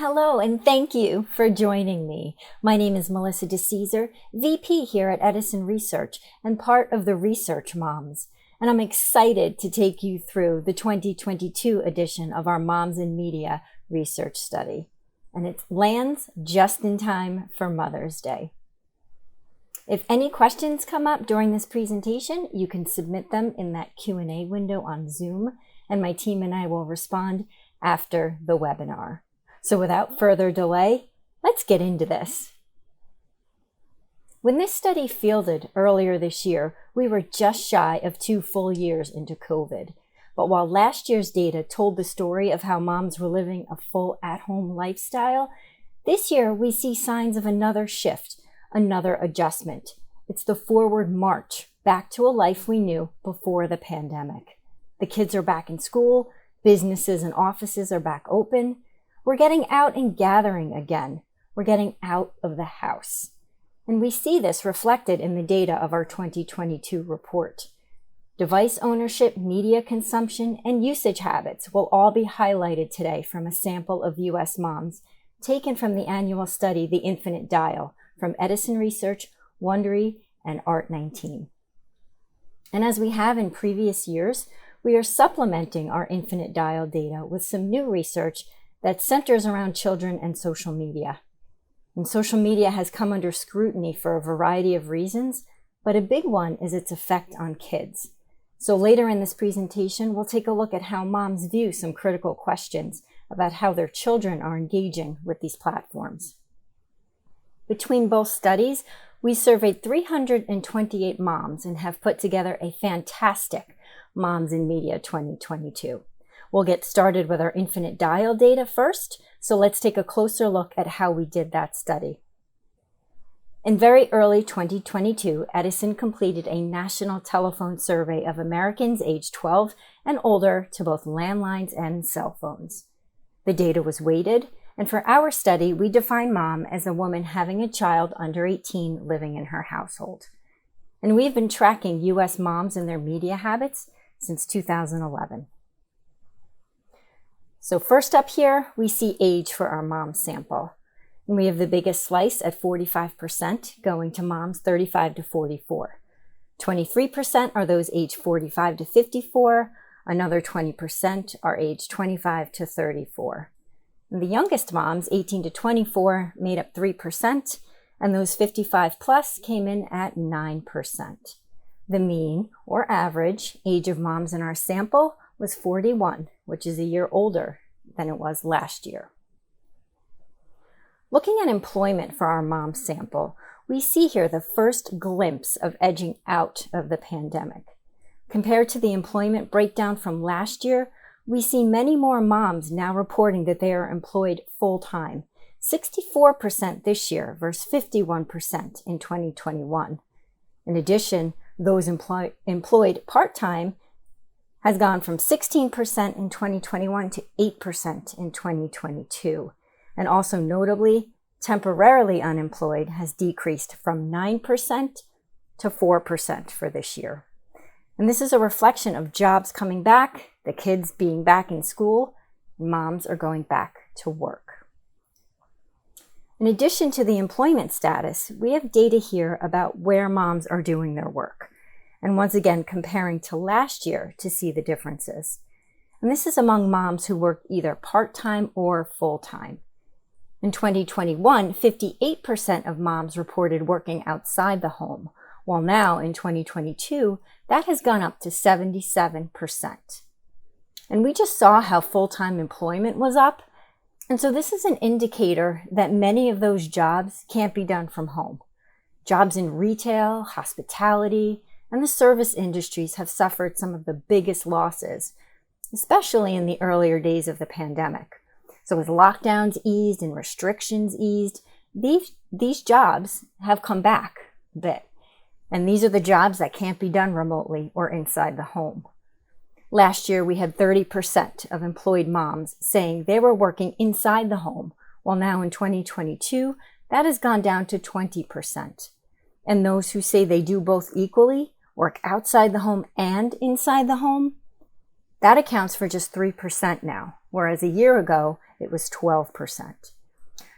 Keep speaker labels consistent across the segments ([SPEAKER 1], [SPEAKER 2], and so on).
[SPEAKER 1] Hello, and thank you for joining me. My name is Melissa DeCesare, VP here at Edison Research and part of the Research Moms. And I'm excited to take you through the 2022 edition of our Moms in Media research study. And it lands just in time for Mother's Day. If any questions come up during this presentation, you can submit them in that Q&A window on Zoom, and my team and I will respond after the webinar. So without further delay, let's get into this. When this study fielded earlier this year, we were just shy of 2 full years into COVID. But while last year's data told the story of how moms were living a full at-home lifestyle, this year we see signs of another shift, another adjustment. It's the forward march back to a life we knew before the pandemic. The kids are back in school, businesses and offices are back open. We're getting out and gathering again. We're getting out of the house. And we see this reflected in the data of our 2022 report. Device ownership, media consumption, and usage habits will all be highlighted today from a sample of U.S. moms taken from the annual study, The Infinite Dial, from Edison Research, Wondery, and Art19. And as we have in previous years, we are supplementing our Infinite Dial data with some new research that centers around children and social media. And social media has come under scrutiny for a variety of reasons, but a big one is its effect on kids. So later in this presentation, we'll take a look at how moms view some critical questions about how their children are engaging with these platforms. Between both studies, we surveyed 328 moms and have put together a fantastic Moms in Media 2022. We'll get started with our Infinite Dial data first, so let's take a closer look at how we did that study. In very early 2022, Edison completed a national telephone survey of Americans aged 12 and older to both landlines and cell phones. The data was weighted, and for our study, we define mom as a woman having a child under 18 living in her household. And we've been tracking U.S. moms and their media habits since 2011. So first up here, we see age for our mom sample. And we have the biggest slice at 45% going to moms 35 to 44. 23% are those aged 45 to 54. Another 20% are aged 25 to 34. And the youngest moms, 18 to 24, made up 3%, and those 55 plus came in at 9%. The mean, or average, age of moms in our sample was 41, which is a year older than it was last year. Looking at employment for our mom sample, we see here the first glimpse of edging out of the pandemic. Compared to the employment breakdown from last year, we see many more moms now reporting that they are employed full-time, 64% this year versus 51% in 2021. In addition, those employed part-time has gone from 16% in 2021 to 8% in 2022. And also notably, temporarily unemployed has decreased from 9% to 4% for this year. And this is a reflection of jobs coming back, the kids being back in school, and moms are going back to work. In addition to the employment status, we have data here about where moms are doing their work. And once again, comparing to last year to see the differences. And this is among moms who work either part-time or full-time. In 2021, 58% of moms reported working outside the home, while now in 2022, that has gone up to 77%. And we just saw how full-time employment was up. And so this is an indicator that many of those jobs can't be done from home. Jobs in retail, hospitality, and the service industries have suffered some of the biggest losses, especially in the earlier days of the pandemic. So as lockdowns eased and restrictions eased, these jobs have come back a bit. And these are the jobs that can't be done remotely or inside the home. Last year, we had 30% of employed moms saying they were working inside the home, while now in 2022, that has gone down to 20%. And those who say they do both equally, work outside the home and inside the home, That accounts for just 3% now, whereas a year ago, it was 12%.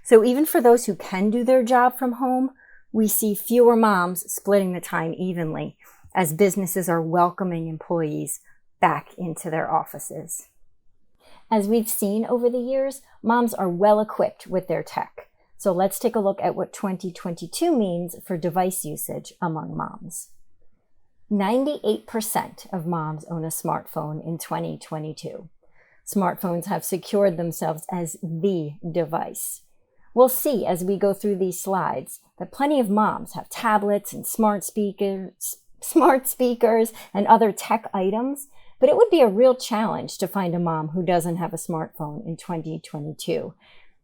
[SPEAKER 1] So even for those who can do their job from home, we see fewer moms splitting the time evenly as businesses are welcoming employees back into their offices. As we've seen over the years, moms are well equipped with their tech. So let's take a look at what 2022 means for device usage among moms. 98% of moms own a smartphone in 2022. Smartphones have secured themselves as the device. We'll see as we go through these slides that plenty of moms have tablets and smart speakers and other tech items, but it would be a real challenge to find a mom who doesn't have a smartphone in 2022.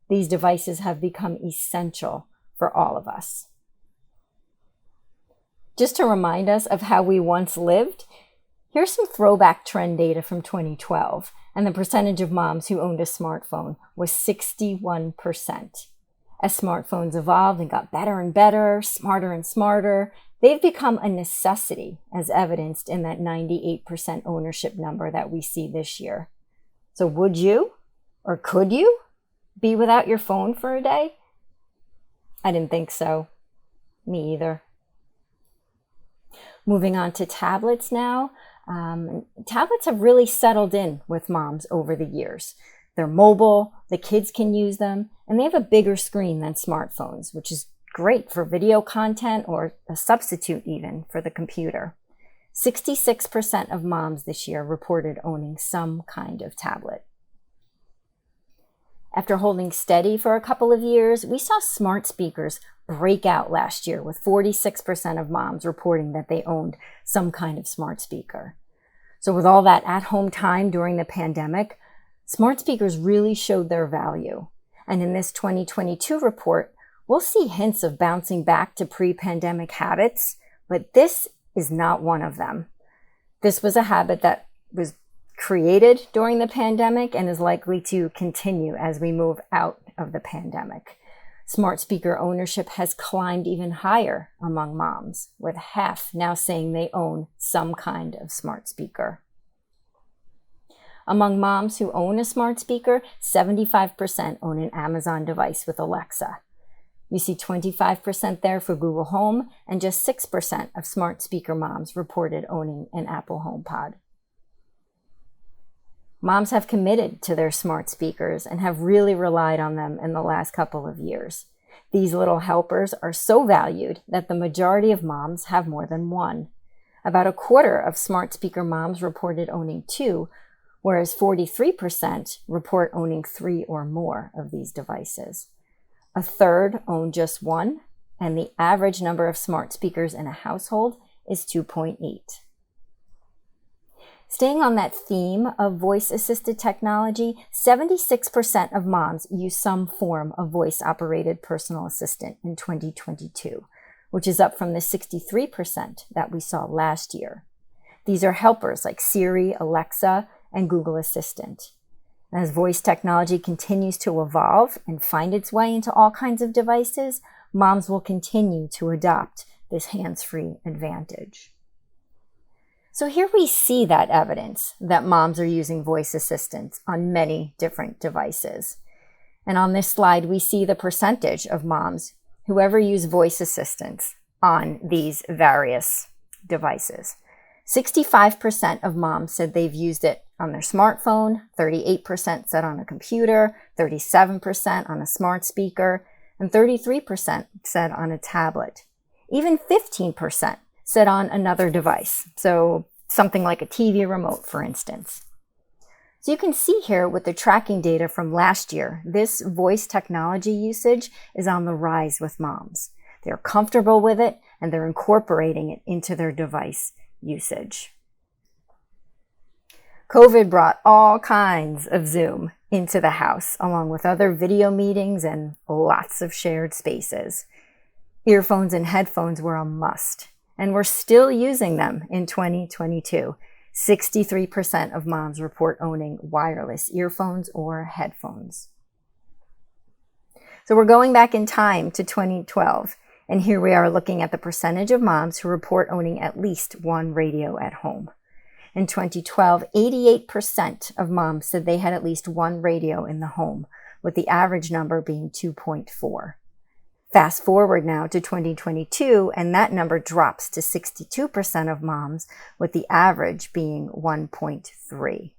[SPEAKER 1] These devices have become essential for all of us. Just to remind us of how we once lived, here's some throwback trend data from 2012, and the percentage of moms who owned a smartphone was 61%. As smartphones evolved and got better and better, smarter and smarter, they've become a necessity, as evidenced in that 98% ownership number that we see this year. So would you, or could you, be without your phone for a day? I didn't think so. Me either. Moving on to tablets now. Tablets have really settled in with moms over the years. They're mobile, the kids can use them, and they have a bigger screen than smartphones, which is great for video content or a substitute even for the computer. 66% of moms this year reported owning some kind of tablet. After holding steady for a couple of years, we saw smart speakers break out last year with 46% of moms reporting that they owned some kind of smart speaker. So with all that at-home time during the pandemic, smart speakers really showed their value. And in this 2022 report, we'll see hints of bouncing back to pre-pandemic habits, but this is not one of them. This was a habit that was created during the pandemic and is likely to continue as we move out of the pandemic. Smart speaker ownership has climbed even higher among moms, with half now saying they own some kind of smart speaker. Among moms who own a smart speaker, 75% own an Amazon device with Alexa. You see 25% there for Google Home, and just 6% of smart speaker moms reported owning an Apple HomePod. Moms have committed to their smart speakers and have really relied on them in the last couple of years. These little helpers are so valued that the majority of moms have more than one. About a quarter of smart speaker moms reported owning two, whereas 43% report owning 3 or more of these devices. A third own just one, and the average number of smart speakers in a household is 2.8. Staying on that theme of voice-assisted technology, 76% of moms use some form of voice-operated personal assistant in 2022, which is up from the 63% that we saw last year. These are helpers like Siri, Alexa, and Google Assistant. As voice technology continues to evolve and find its way into all kinds of devices, moms will continue to adopt this hands-free advantage. So here we see that evidence that moms are using voice assistants on many different devices. And on this slide, we see the percentage of moms who ever use voice assistants on these various devices. 65% of moms said they've used it on their smartphone, 38% said on a computer, 37% on a smart speaker, and 33% said on a tablet. Even 15% said on another device, so something like a TV remote, for instance. So you can see here with the tracking data from last year, this voice technology usage is on the rise with moms. They're comfortable with it, and they're incorporating it into their device usage. COVID brought all kinds of Zoom into the house, along with other video meetings and lots of shared spaces. Earphones and headphones were a must, and we're still using them in 2022. 63% of moms report owning wireless earphones or headphones. So we're going back in time to 2012, and here we are looking at the percentage of moms who report owning at least one radio at home. In 2012, 88% of moms said they had at least one radio in the home, with the average number being 2.4. Fast forward now to 2022, and that number drops to 62% of moms, with the average being 1.3.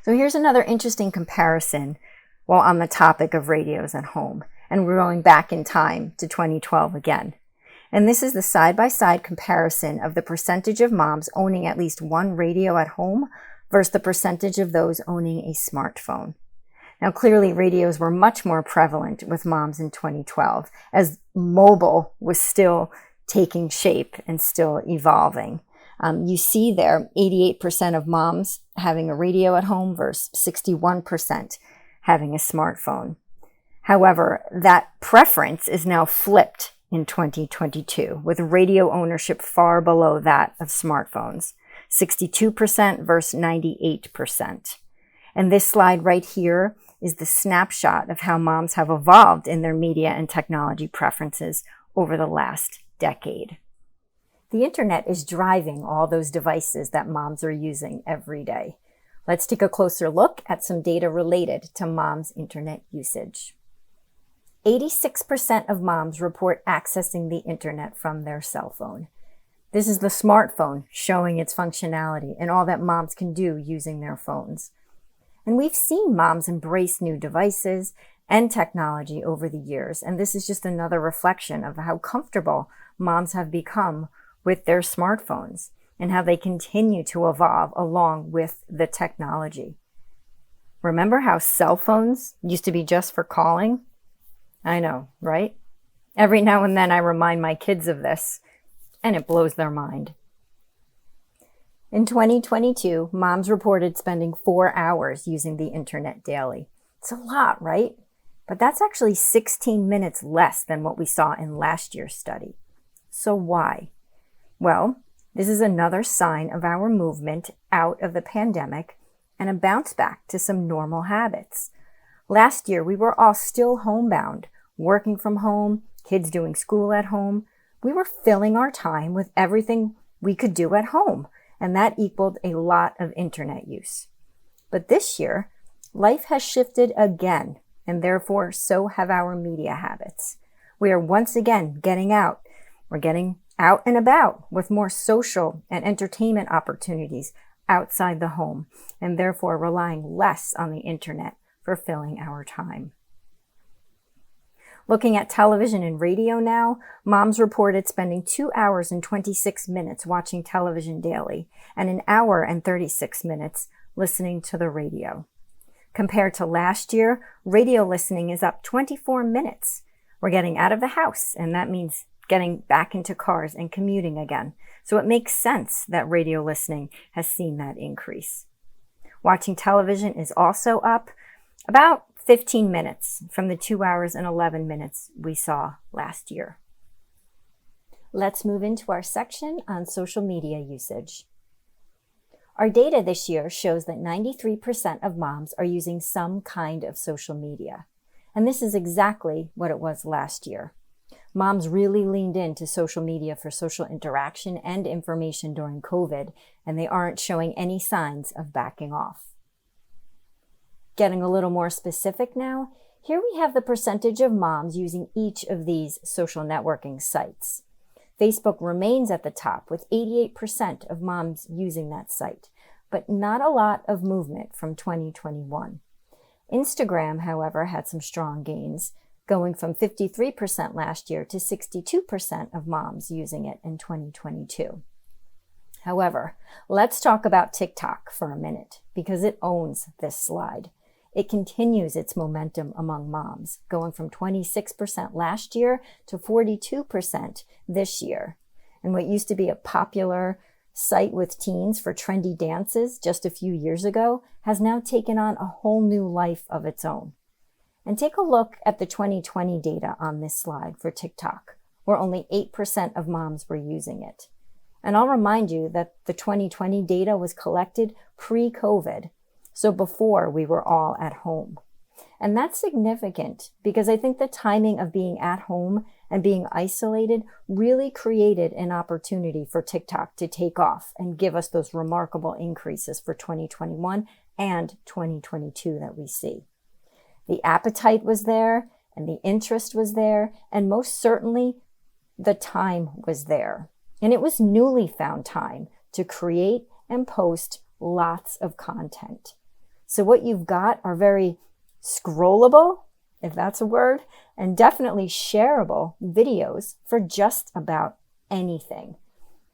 [SPEAKER 1] So here's another interesting comparison while on the topic of radios at home, and we're going back in time to 2012 again. And this is the side-by-side comparison of the percentage of moms owning at least one radio at home versus the percentage of those owning a smartphone. Now, clearly, radios were much more prevalent with moms in 2012, as mobile was still taking shape and still evolving. You see there 88% of moms having a radio at home versus 61% having a smartphone. However, that preference is now flipped in 2022, with radio ownership far below that of smartphones, 62% versus 98%. And this slide right here is the snapshot of how moms have evolved in their media and technology preferences over the last decade. The internet is driving all those devices that moms are using every day. Let's take a closer look at some data related to moms' internet usage. 86% of moms report accessing the internet from their cell phone. This is the smartphone showing its functionality and all that moms can do using their phones. And we've seen moms embrace new devices and technology over the years, and this is just another reflection of how comfortable moms have become with their smartphones and how they continue to evolve along with the technology. Remember how cell phones used to be just for calling? I know, right? Every now and then I remind my kids of this, and it blows their mind. In 2022, moms reported spending 4 hours using the internet daily. It's a lot, right? But that's actually 16 minutes less than what we saw in last year's study. So why? Well, this is another sign of our movement out of the pandemic and a bounce back to some normal habits. Last year, we were all still homebound, working from home, kids doing school at home. We were filling our time with everything we could do at home, and that equaled a lot of internet use. But this year, life has shifted again, and therefore so have our media habits. We are once again getting out. We're getting out and about with more social and entertainment opportunities outside the home, and therefore relying less on the internet for filling our time. Looking at television and radio now, moms reported spending 2 hours and 26 minutes watching television daily and 1 hour and 36 minutes listening to the radio. Compared to last year, radio listening is up 24 minutes. We're getting out of the house, and that means getting back into cars and commuting again. So it makes sense that radio listening has seen that increase. Watching television is also up about 15 minutes from the 2 hours and 11 minutes we saw last year. Let's move into our section on social media usage. Our data this year shows that 93% of moms are using some kind of social media. And this is exactly what it was last year. Moms really leaned into social media for social interaction and information during COVID, and they aren't showing any signs of backing off. Getting a little more specific now, here we have the percentage of moms using each of these social networking sites. Facebook remains at the top with 88% of moms using that site, but not a lot of movement from 2021. Instagram, however, had some strong gains, going from 53% last year to 62% of moms using it in 2022. However, let's talk about TikTok for a minute because it owns this slide. It continues its momentum among moms, going from 26% last year to 42% this year. And what used to be a popular site with teens for trendy dances just a few years ago has now taken on a whole new life of its own. And take a look at the 2020 data on this slide for TikTok, where only 8% of moms were using it. And I'll remind you that the 2020 data was collected pre-COVID, so before we were all at home. And that's significant because I think the timing of being at home and being isolated really created an opportunity for TikTok to take off and give us those remarkable increases for 2021 and 2022 that we see. The appetite was there, and the interest was there, and most certainly the time was there. And it was newly found time to create and post lots of content. So what you've got are very scrollable, if that's a word, and definitely shareable videos for just about anything.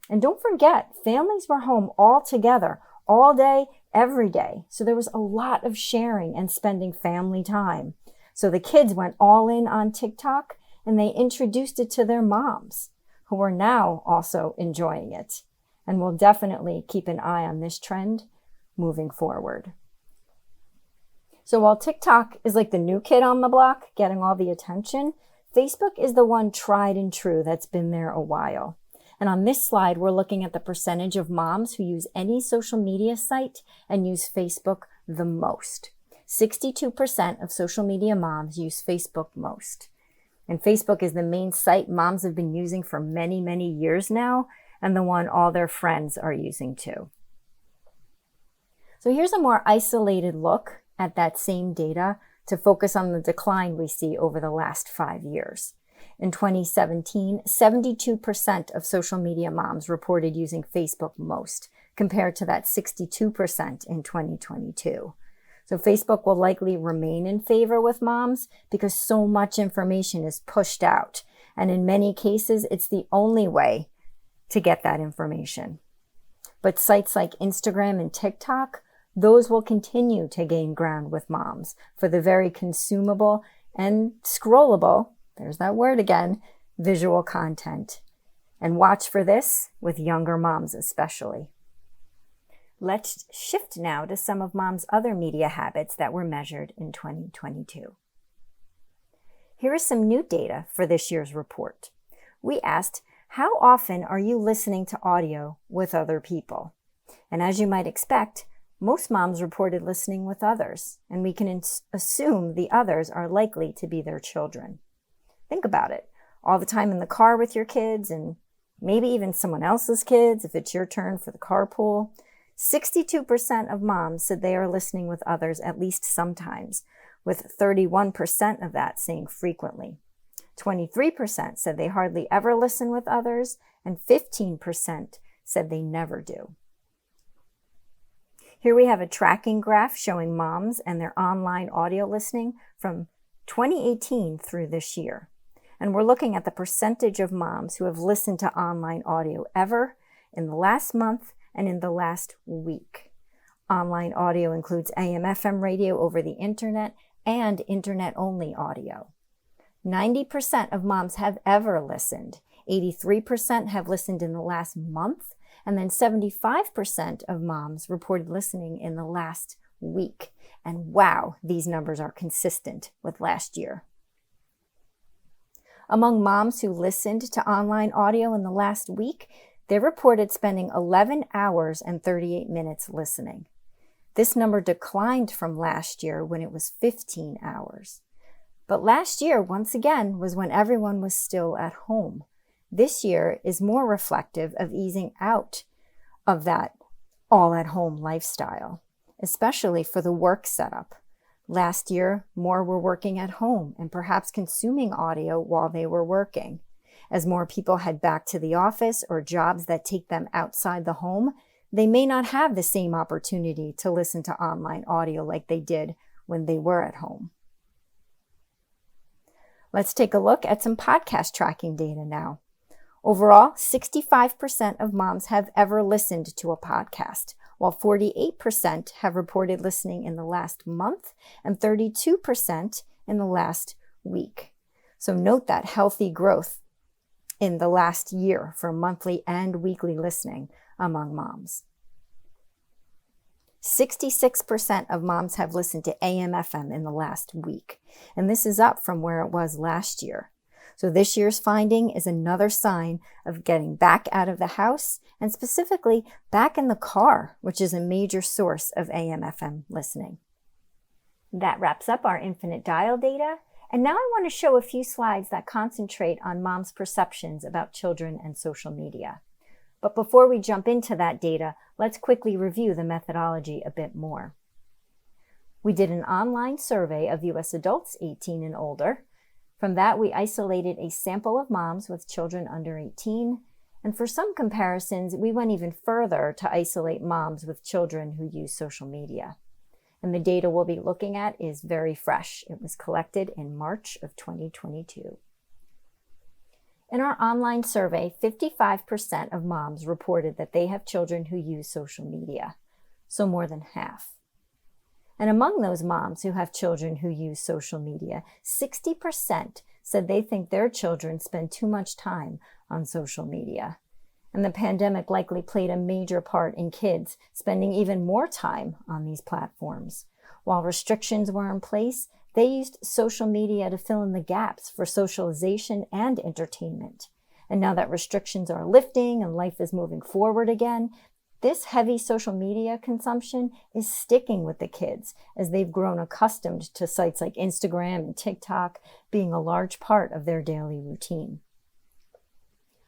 [SPEAKER 1] And don't forget, families were home all together, all day, every day. So there was a lot of sharing and spending family time. So the kids went all in on TikTok and they introduced it to their moms, who are now also enjoying it. And we'll definitely keep an eye on this trend moving forward. So while TikTok is like the new kid on the block, getting all the attention, Facebook is the one tried and true that's been there a while. And on this slide, we're looking at the percentage of moms who use any social media site and use Facebook the most. 62% of social media moms use Facebook most. And Facebook is the main site moms have been using for many, many years now, and the one all their friends are using too. So here's a more isolated look at that same data to focus on the decline we see over the last 5 years. In 2017, 72% of social media moms reported using Facebook most, compared to that 62% in 2022. So Facebook will likely remain in favor with moms because so much information is pushed out. And in many cases, it's the only way to get that information. But sites like Instagram and TikTok, those will continue to gain ground with moms for the very consumable and scrollable, there's that word again, visual content. And watch for this with younger moms especially. Let's shift now to some of mom's other media habits that were measured in 2022. Here is some new data for this year's report. We asked, how often are you listening to audio with other people? And as you might expect, most moms reported listening with others, and we can assume the others are likely to be their children. Think about it. All the time in the car with your kids, and maybe even someone else's kids if it's your turn for the carpool. 62% of moms said they are listening with others at least sometimes, with 31% of that saying frequently. 23% said they hardly ever listen with others, and 15% said they never do. Here we have a tracking graph showing moms and their online audio listening from 2018 through this year. And we're looking at the percentage of moms who have listened to online audio ever in the last month and in the last week. Online audio includes AM/FM radio over the internet and internet-only audio. 90% of moms have ever listened. 83% have listened in the last month, and then 75% of moms reported listening in the last week. And wow, these numbers are consistent with last year. Among moms who listened to online audio in the last week, they reported spending 11 hours and 38 minutes listening. This number declined from last year when it was 15 hours. But last year, once again, was when everyone was still at home. This year is more reflective of easing out of that all-at-home lifestyle, especially for the work setup. Last year, more were working at home and perhaps consuming audio while they were working. As more people head back to the office or jobs that take them outside the home, they may not have the same opportunity to listen to online audio like they did when they were at home. Let's take a look at some podcast tracking data now. Overall, 65% of moms have ever listened to a podcast, while 48% have reported listening in the last month and 32% in the last week. So note that healthy growth in the last year for monthly and weekly listening among moms. 66% of moms have listened to AM/FM in the last week, and this is up from where it was last year. So this year's finding is another sign of getting back out of the house and specifically back in the car, which is a major source of AM/FM listening. That wraps up our infinite dial data, And now I want to show a few slides that concentrate on moms' perceptions about children and social media. But before we jump into that data, let's quickly review the methodology a bit more. We did an online survey of U.S. adults 18 and older. From that, we isolated a sample of moms with children under 18. And for some comparisons, we went even further to isolate moms with children who use social media. And the data we'll be looking at is very fresh. It was collected in March of 2022. In our online survey, 55% of moms reported that they have children who use social media, so more than half. And among those moms who have children who use social media, 60% said they think their children spend too much time on social media. And the pandemic likely played a major part in kids spending even more time on these platforms. While restrictions were in place, they used social media to fill in the gaps for socialization and entertainment. And now that restrictions are lifting and life is moving forward again, this heavy social media consumption is sticking with the kids as they've grown accustomed to sites like Instagram and TikTok being a large part of their daily routine.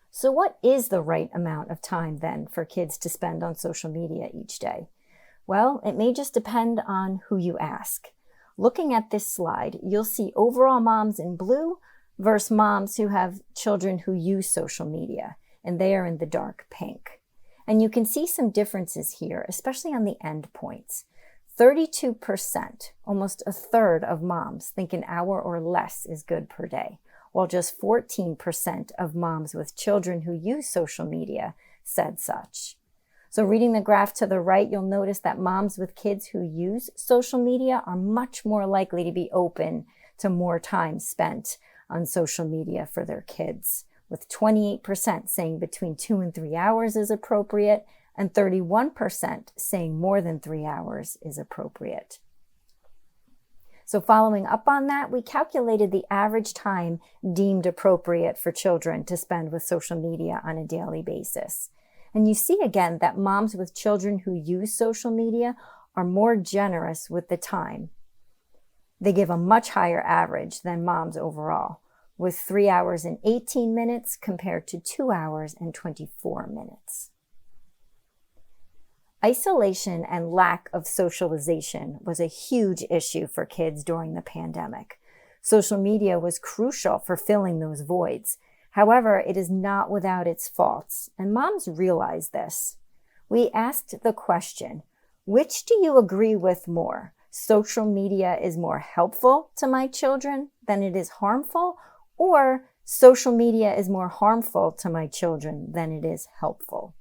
[SPEAKER 1] So what is the right amount of time then for kids to spend on social media each day? Well, it may just depend on who you ask. Looking at this slide, you'll see overall moms in blue versus moms who have children who use social media, and they are in the dark pink. And you can see some differences here, especially on the end points. 32%, almost a third of moms think an hour or less is good per day, while just 14% of moms with children who use social media said such. So reading the graph to the right, you'll notice that moms with kids who use social media are much more likely to be open to more time spent on social media for their kids, with 28% saying between 2 and 3 hours is appropriate, and 31% saying more than 3 hours is appropriate. So following up on that, we calculated the average time deemed appropriate for children to spend with social media on a daily basis. And you see again that moms with children who use social media are more generous with the time. They give a much higher average than moms overall, with 3 hours and 18 minutes compared to 2 hours and 24 minutes. Isolation and lack of socialization was a huge issue for kids during the pandemic. Social media was crucial for filling those voids. However, it is not without its faults, and moms realize this. We asked the question, which do you agree with more? Social media is more helpful to my children than it is harmful, or social media is more harmful to my children than it is helpful?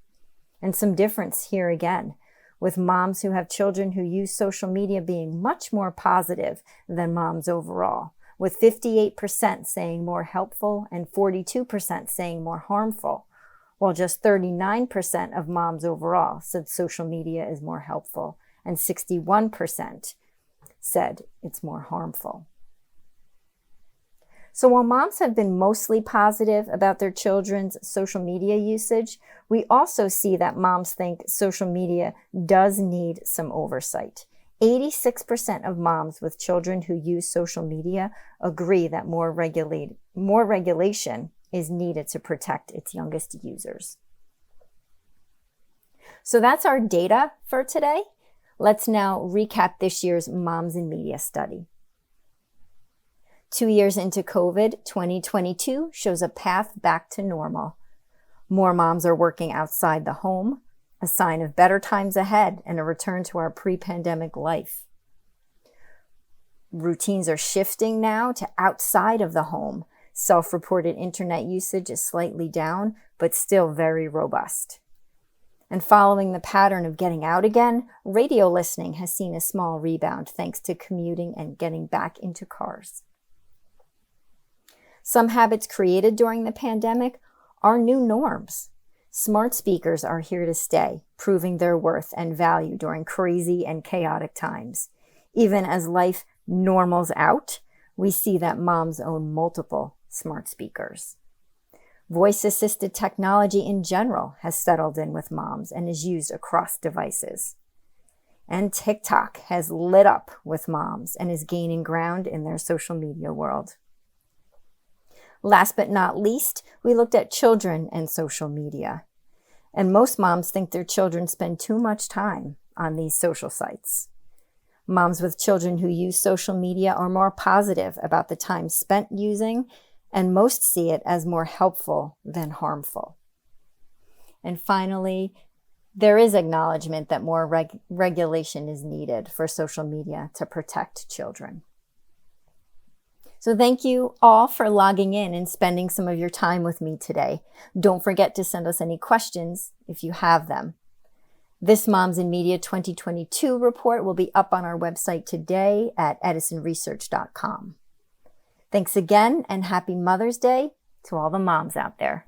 [SPEAKER 1] And some difference here again, with moms who have children who use social media being much more positive than moms overall, with 58% saying more helpful and 42% saying more harmful, while just 39% of moms overall said social media is more helpful and 61% said it's more harmful. So while moms have been mostly positive about their children's social media usage, we also see that moms think social media does need some oversight. 86% of moms with children who use social media agree that more regulation is needed to protect its youngest users. So that's our data for today. Let's now recap this year's Moms in Media study. 2 years into COVID, 2022 shows a path back to normal. More moms are working outside the home, a sign of better times ahead and a return to our pre-pandemic life. Routines are shifting now to outside of the home. Self-reported internet usage is slightly down, but still very robust. And following the pattern of getting out again, radio listening has seen a small rebound thanks to commuting and getting back into cars. Some habits created during the pandemic are new norms. Smart speakers are here to stay, proving their worth and value during crazy and chaotic times. Even as life normals out, we see that moms own multiple smart speakers. Voice-assisted technology in general has settled in with moms and is used across devices. And TikTok has lit up with moms and is gaining ground in their social media world. Last but not least, we looked at children and social media. And most moms think their children spend too much time on these social sites. Moms with children who use social media are more positive about the time spent using, and most see it as more helpful than harmful. And finally, there is acknowledgement that more regulation is needed for social media to protect children. So thank you all for logging in and spending some of your time with me today. Don't forget to send us any questions if you have them. This Moms in Media 2022 report will be up on our website today at edisonresearch.com. Thanks again, and happy Mother's Day to all the moms out there.